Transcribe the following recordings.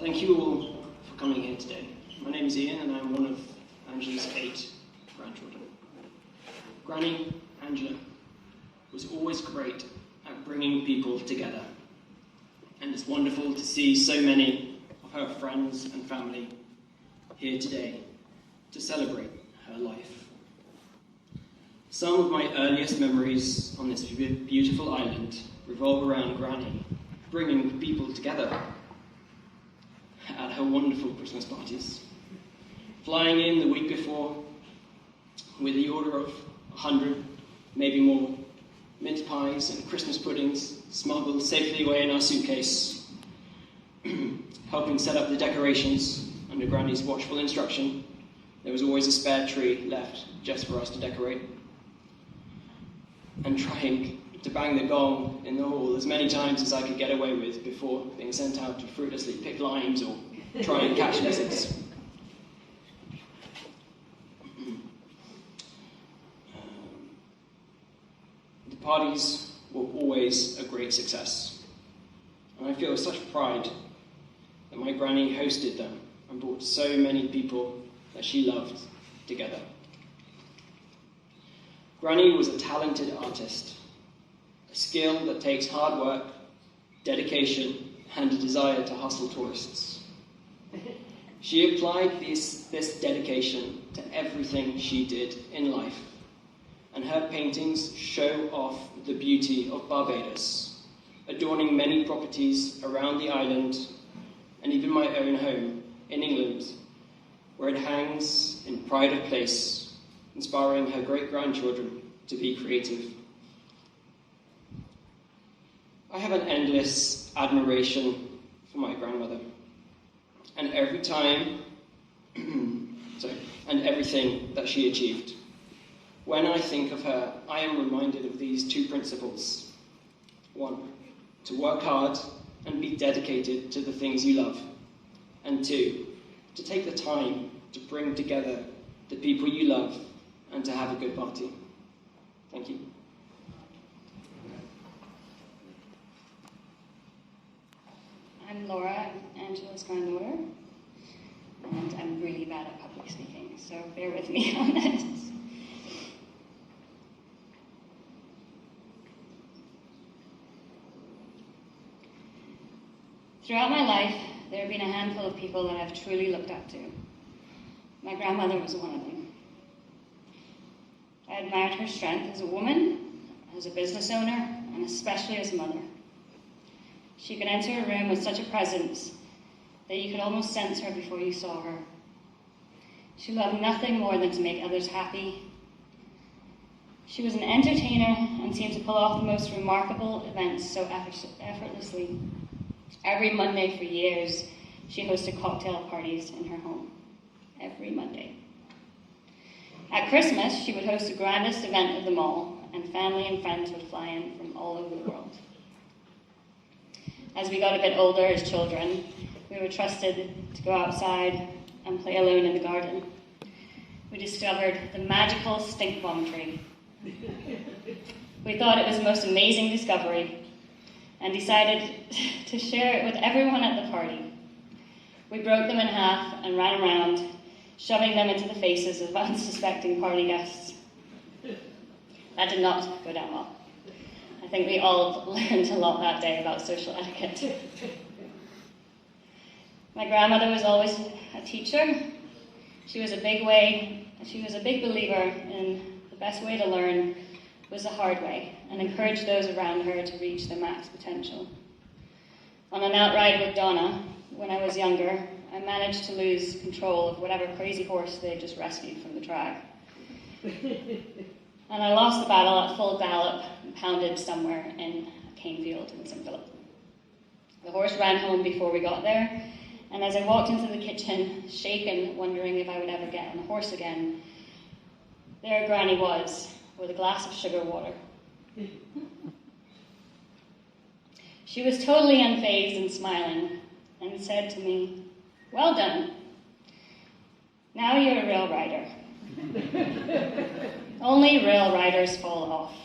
Thank you all for coming here today. My name is Ian and I'm one of Angela's 8 grandchildren. Granny Angela was always great at bringing people together, and it's wonderful to see so many of her friends and family here today to celebrate her life. Some of my earliest memories on this beautiful island revolve around Granny bringing people together at her wonderful Christmas parties. Flying in the week before with the order of 100, maybe more, mince pies and Christmas puddings smuggled safely away in our suitcase, helping set up the decorations under Granny's watchful instruction. There was always a spare tree left just for us to decorate. And trying to bang the gong in the hall as many times as I could get away with before being sent out to fruitlessly pick limes or try and catch lizards. The parties were always a great success, and I feel such pride that my granny hosted them and brought so many people that she loved together. Granny was a talented artist, a skill that takes hard work, dedication, and a desire to hustle tourists. She applied this dedication to everything she did in life, and her paintings show off the beauty of Barbados, adorning many properties around the island and even my own home in England, where it hangs in pride of place, inspiring her great-grandchildren to be creative. I have an endless admiration for my grandmother, and everything that she achieved. When I think of her, I am reminded of these 2 principles. 1, to work hard and be dedicated to the things you love. And 2, to take the time to bring together the people you love and to have a good party. Thank you. I'm Laura, Angela's granddaughter, and I'm really bad at public speaking, so bear with me on this. Throughout my life, there have been a handful of people that I've truly looked up to. My grandmother was one of them. I admired her strength as a woman, as a business owner, and especially as a mother. She could enter a room with such a presence that you could almost sense her before you saw her. She loved nothing more than to make others happy. She was an entertainer and seemed to pull off the most remarkable events so effortlessly. Every Monday for years, she hosted cocktail parties in her home. Every Monday. At Christmas, she would host the grandest event of them all, and family and friends would fly in from all over the world. As we got a bit older as children, we were trusted to go outside and play alone in the garden. We discovered the magical stink bomb tree. We thought it was the most amazing discovery and decided to share it with everyone at the party. We broke them in half and ran around, shoving them into the faces of unsuspecting party guests. That did not go down well. I think we all learned a lot that day about social etiquette. My grandmother was always a teacher. She was a big believer in the best way to learn was the hard way, and encouraged those around her to reach their max potential. On an outride with Donna, when I was younger, I managed to lose control of whatever crazy horse they had just rescued from the track. And I lost the battle at full gallop and pounded somewhere in a cane field in St. Philip. The horse ran home before we got there, and as I walked into the kitchen, shaken, wondering if I would ever get on the horse again, there Granny was, with a glass of sugar water. She was totally unfazed and smiling, and said to me, "Well done. Now you're a rail rider." Only rail riders fall off.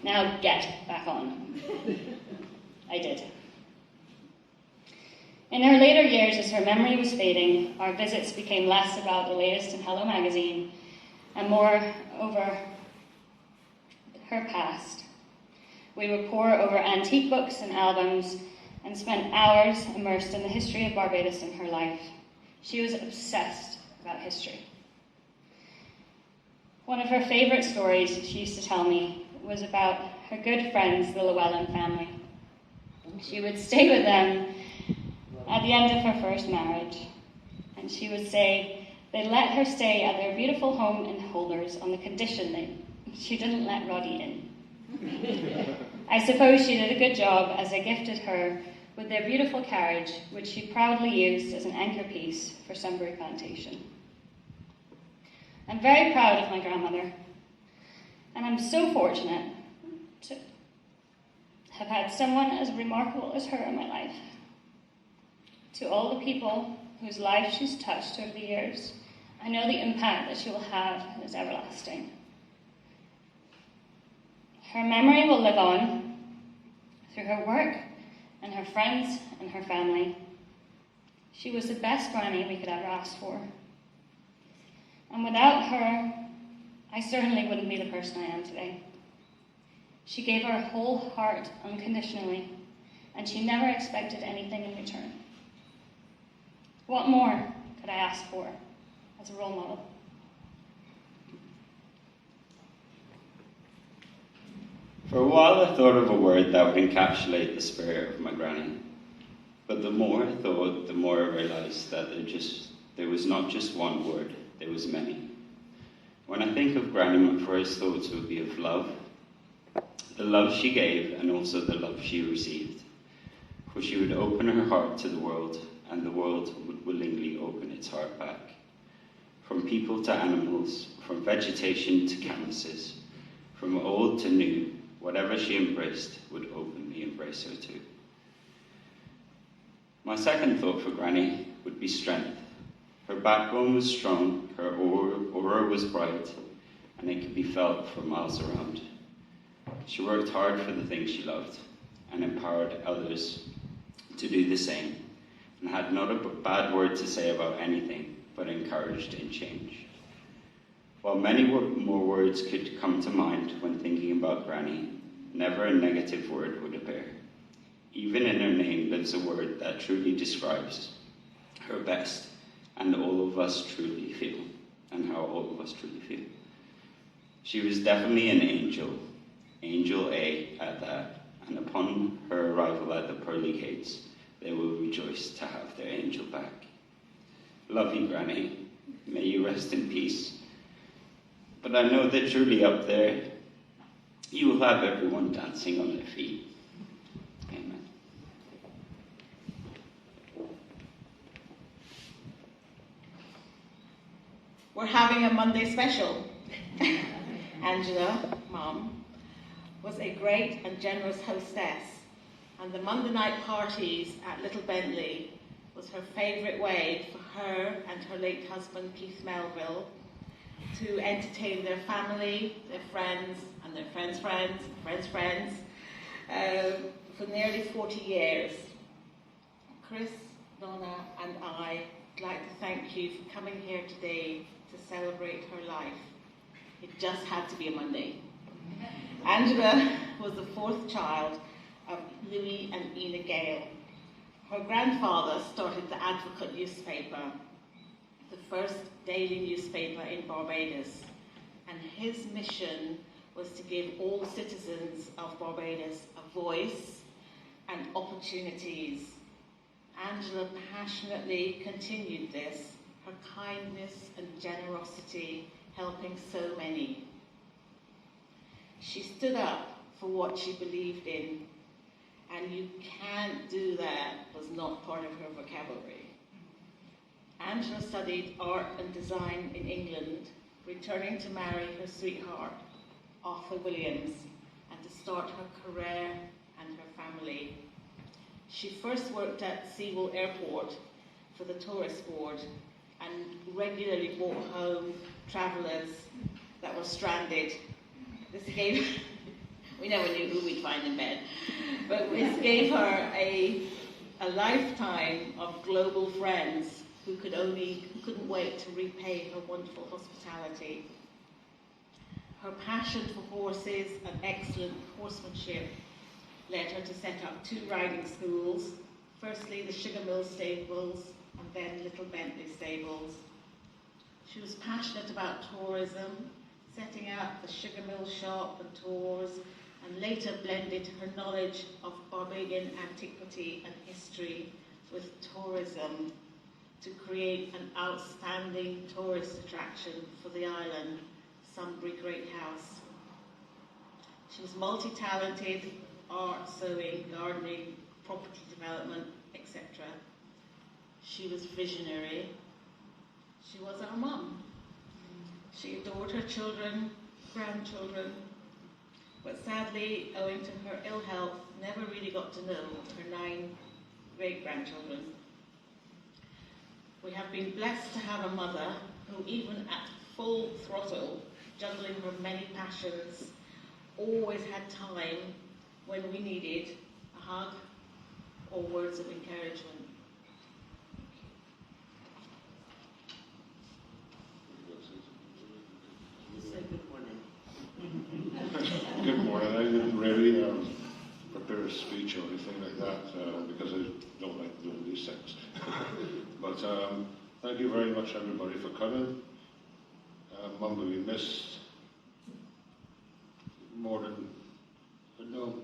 Now get back on. I did. In her later years, as her memory was fading, our visits became less about the latest in Hello magazine and more over her past. We would pore over antique books and albums and spent hours immersed in the history of Barbados in her life. She was obsessed about history. One of her favourite stories she used to tell me was about her good friends, the Meulen family. She would stay with them at the end of her first marriage, and she would say they let her stay at their beautiful home in Holders on the condition that she didn't let Roddy in. I suppose she did a good job, as they gifted her with their beautiful carriage, which she proudly used as an anchor piece for Sunbury Plantation. I'm very proud of my grandmother, and I'm so fortunate to have had someone as remarkable as her in my life. To all the people whose lives she's touched over the years, I know the impact that she will have is everlasting. Her memory will live on through her work and her friends and her family. She was the best granny we could ever ask for. And without her, I certainly wouldn't be the person I am today. She gave her whole heart unconditionally, and she never expected anything in return. What more could I ask for as a role model? For a while I thought of a word that would encapsulate the spirit of my granny. But the more I thought, the more I realised that there was not just one word, there was many. When I think of Granny, my first thoughts would be of love. The love she gave and also the love she received. For she would open her heart to the world, and the world would willingly open its heart back. From people to animals, from vegetation to canvases, from old to new, whatever she embraced would openly embrace her too. My second thought for Granny would be strength. Her backbone was strong, her aura was bright, and it could be felt for miles around. She worked hard for the things she loved, and empowered others to do the same, and had not a bad word to say about anything, but encouraged in change. While many more words could come to mind when thinking about Granny, never a negative word would appear. Even in her name lives a word that truly describes her best, and all of us truly feel, and how all of us truly feel. She was definitely an angel, Angel A at that, and upon her arrival at the pearly gates, they will rejoice to have their angel back. Love you, Granny. May you rest in peace. But I know that truly up there, you will have everyone dancing on their feet. Amen. We're having a Monday special. Angela, Mum, was a great and generous hostess, and the Monday night parties at Little Bentley was her favourite way for her and her late husband Keith Melville to entertain their family, their friends, and their friends' friends, for nearly 40 years. Chris, Donna, and I would like to thank you for coming here today to celebrate her life. It just had to be a Monday. Angela was the fourth child of Louis and Ina Gale. Her grandfather started the Advocate newspaper, the first daily newspaper in Barbados, and his mission was to give all citizens of Barbados a voice and opportunities. Angela passionately continued this, her kindness and generosity helping so many. She stood up for what she believed in, and you can't do that was not part of her vocabulary. Angela studied art and design in England, returning to marry her sweetheart, Arthur Williams, and to start her career and her family. She first worked at Sewell Airport for the Tourist Board and regularly brought home travellers that were stranded. This gave, we never knew who we'd find in bed, but this gave her a a lifetime of global friends who couldn't wait to repay her wonderful hospitality. Her passion for horses and excellent horsemanship led her to set up 2 riding schools, firstly the Sugar Mill Stables and then Little Bentley Stables. She was passionate about tourism, setting up the Sugar Mill shop and tours, and later blended her knowledge of Barbadian antiquity and history with tourism to create an outstanding tourist attraction for the island, Sunbury Great House. She was multi-talented, art, sewing, gardening, property development, etc. She was visionary. She was our mum. She adored her children, grandchildren, but sadly, owing to her ill health, never really got to know her 9 great-grandchildren. We have been blessed to have a mother who, even at full throttle, juggling her many passions, always had time when we needed a hug or words of encouragement. Say good morning. Good morning. I didn't really prepare a speech or anything like that because I don't like doing these things. But thank you very much, everybody, for coming. Mum will be missed more than I know.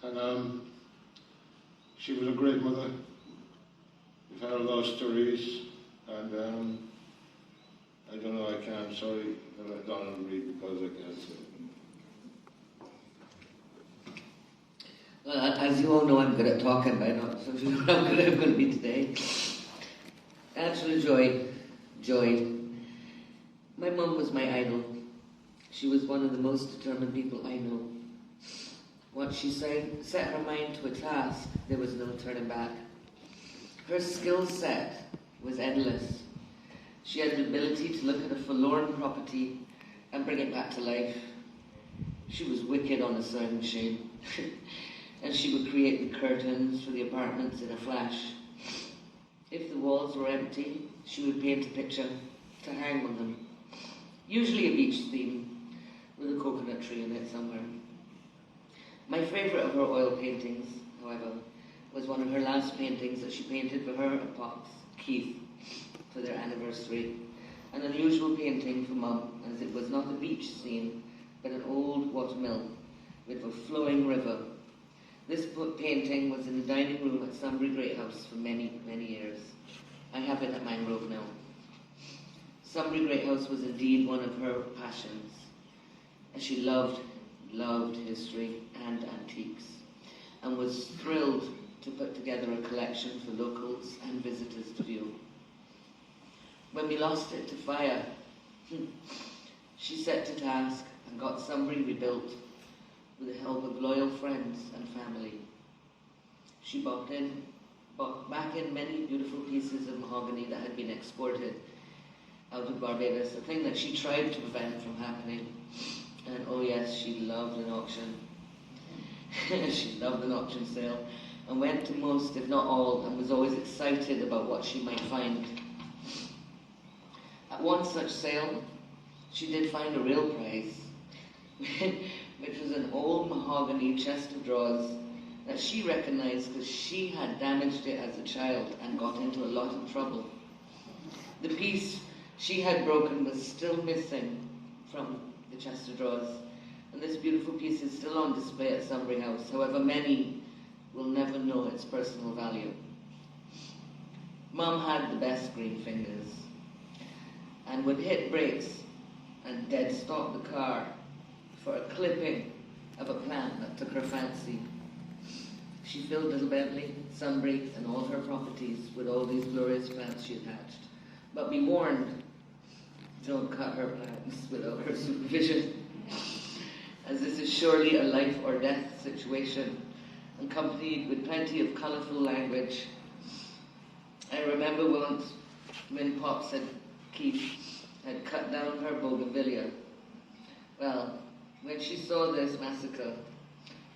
And she was a great mother. We've had a lot of stories, and I don't know, I can't, sorry that I don't read because I can't say. Well, as you all know, I'm good at talking, but I'm not so sure how good I'm going to be today. Absolute joy. My mum was my idol. She was one of the most determined people I know. Once she set her mind to a task, there was no turning back. Her skill set was endless. She had the ability to look at a forlorn property and bring it back to life. She was wicked on a sewing machine. And she would create the curtains for the apartments in a flash. If the walls were empty, she would paint a picture to hang on them. Usually a beach theme, with a coconut tree in it somewhere. My favourite of her oil paintings, however, was one of her last paintings that she painted for her and Pops, Keith, for their anniversary. An unusual painting for Mum, as it was not a beach scene, but an old watermill with a flowing river. This painting was in the dining room at Sunbury Great House for many, many years. I have it at Mangrove now. Sunbury Great House was indeed one of her passions, and she loved history and antiques, and was thrilled to put together a collection for locals and visitors to view. When we lost it to fire, she set to task and got Sunbury rebuilt with the help of loyal friends and family. She bought back in many beautiful pieces of mahogany that had been exported out of Barbados, a thing that she tried to prevent from happening. And oh yes, she loved an auction. She loved an auction sale and went to most, if not all, and was always excited about what she might find. At one such sale, she did find a real prize, which was an old mahogany chest of drawers that she recognized because she had damaged it as a child and got into a lot of trouble. The piece she had broken was still missing from the chest of drawers, and this beautiful piece is still on display at Sunbury House. However, many will never know its personal value. Mum had the best green fingers and would hit brakes and dead stop the car for a clipping of a plant that took her fancy. She filled Little Bentley, Sunbury, and all her properties with all these glorious plants she had hatched. But be warned, don't cut her plants without her supervision, as this is surely a life or death situation, accompanied with plenty of colourful language. I remember once when Pops Keith had cut down her bougainvillea. Well, when she saw this massacre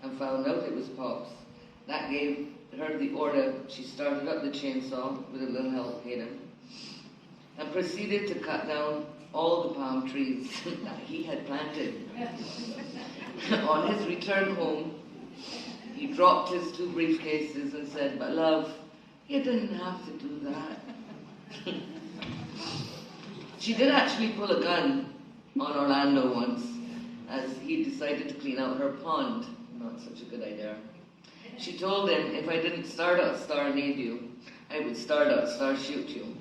and found out it was Pops, that gave heard the order, she started up the chainsaw with a little help hidden and proceeded to cut down all the palm trees that he had planted. On his return home, he dropped his 2 briefcases and said, "But love, you didn't have to do that." She did actually pull a gun on Orlando once, as he decided to clean out her pond. Not such a good idea. She told him, if I didn't start out star need you, I would start out star shoot you.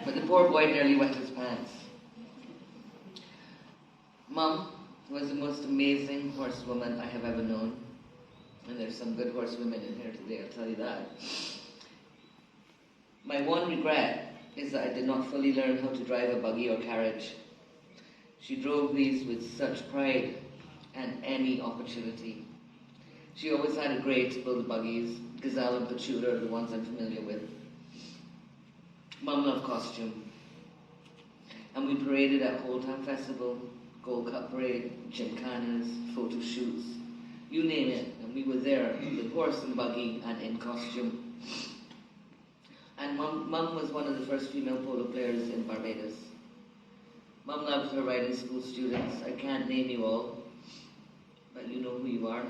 But the poor boy nearly wet his pants. Mum was the most amazing horsewoman I have ever known. And there's some good horsewomen in here today, I'll tell you that. My one regret is that I did not fully learn how to drive a buggy or carriage. She drove these with such pride and any opportunity. She always had a great build buggies. Gazelle and Pachuta are the ones I'm familiar with. Mum loved costume. And we paraded at Whole Town Festival, Gold Cup Parade, gymkhanas, photo shoots, you name it, and we were there with horse and buggy and in costume. And Mum was one of the first female polo players in Barbados. Mum loved her riding school students. I can't name you all, but you know who you are.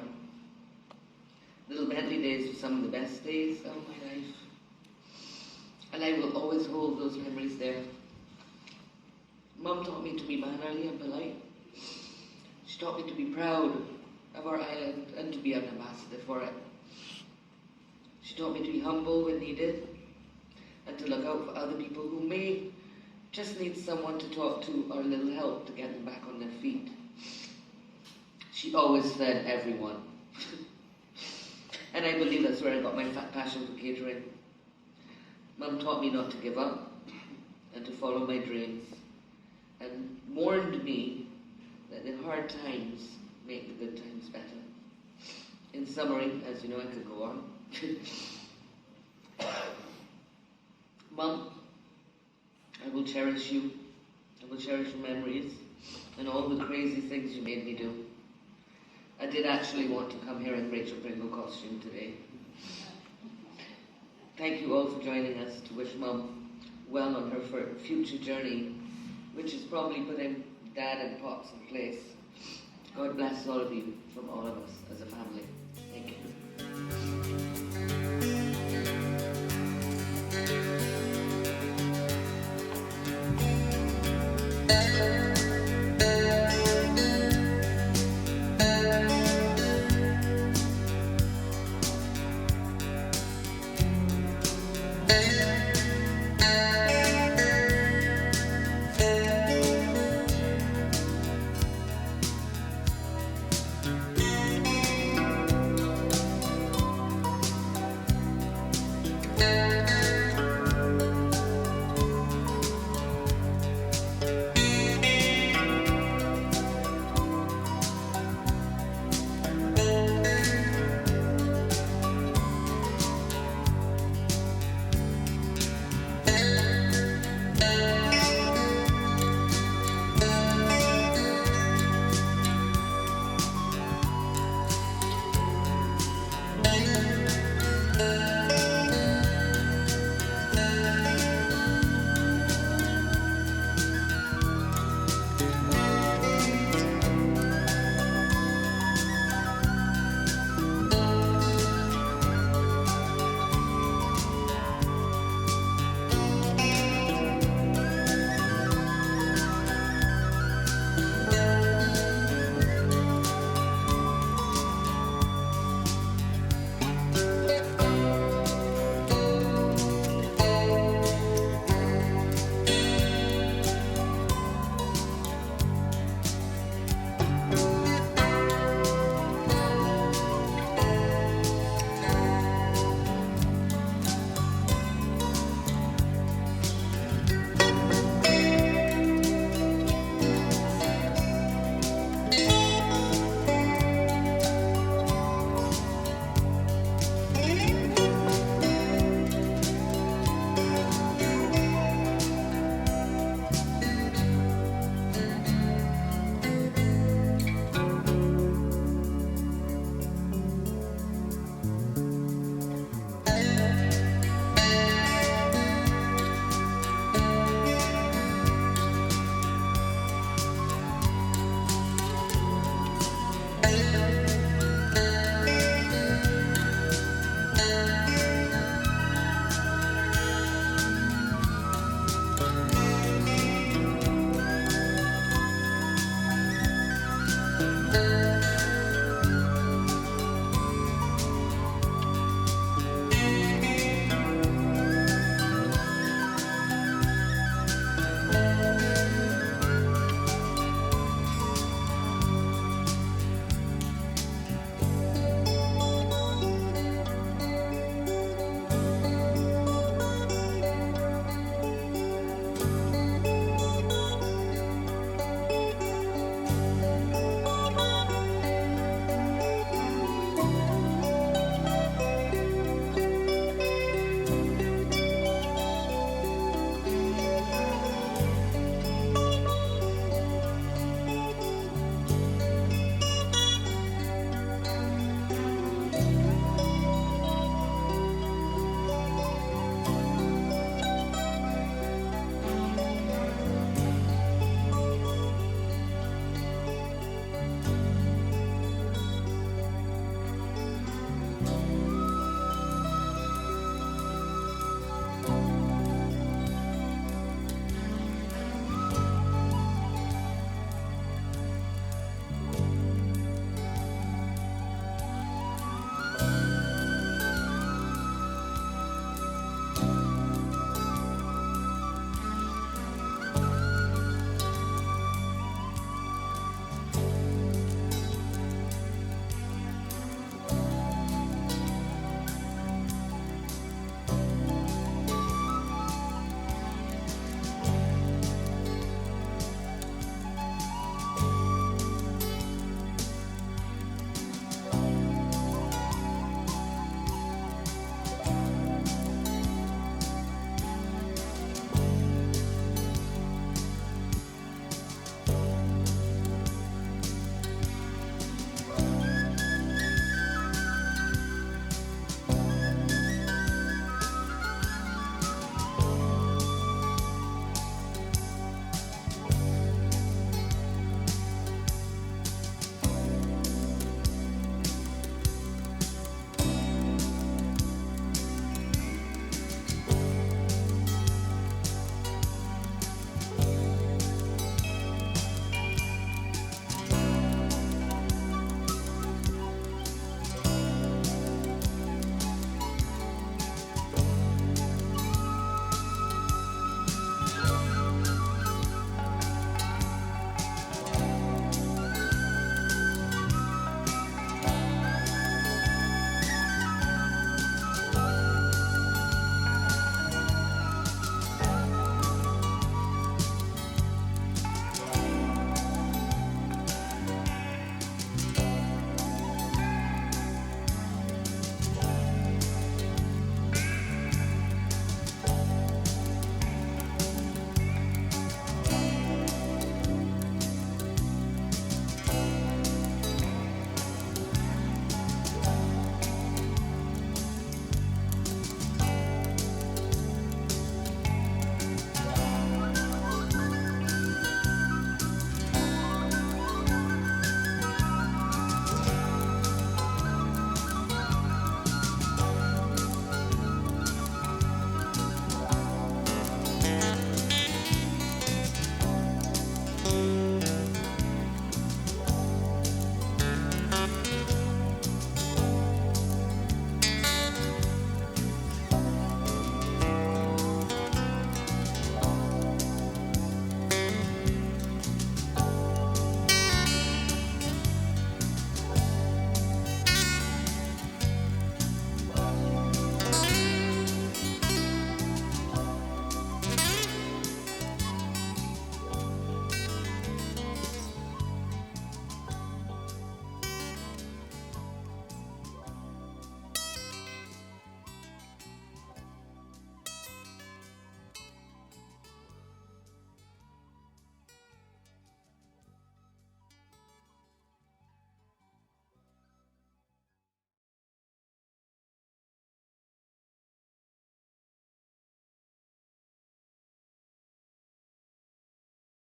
Little Bentley days were some of the best days of my life. And I will always hold those memories there. Mum taught me to be mannerly and polite. She taught me to be proud of our island and to be an ambassador for it. She taught me to be humble when needed and to look out for other people who may just need someone to talk to or a little help to get them back on their feet. She always fed everyone. And I believe that's where I got my fat passion for catering. Mum taught me not to give up and to follow my dreams, and warned me that the hard times make the good times better. In summary, as you know, I could go on. Mum, I will cherish you. I will cherish your memories and all the crazy things you made me do. I did actually want to come here in Rachel Pringle costume today. Thank you all for joining us to wish Mum well on her future journey, which is probably putting Dad and Pops in place. God bless all of you from all of us as a family. Thank you.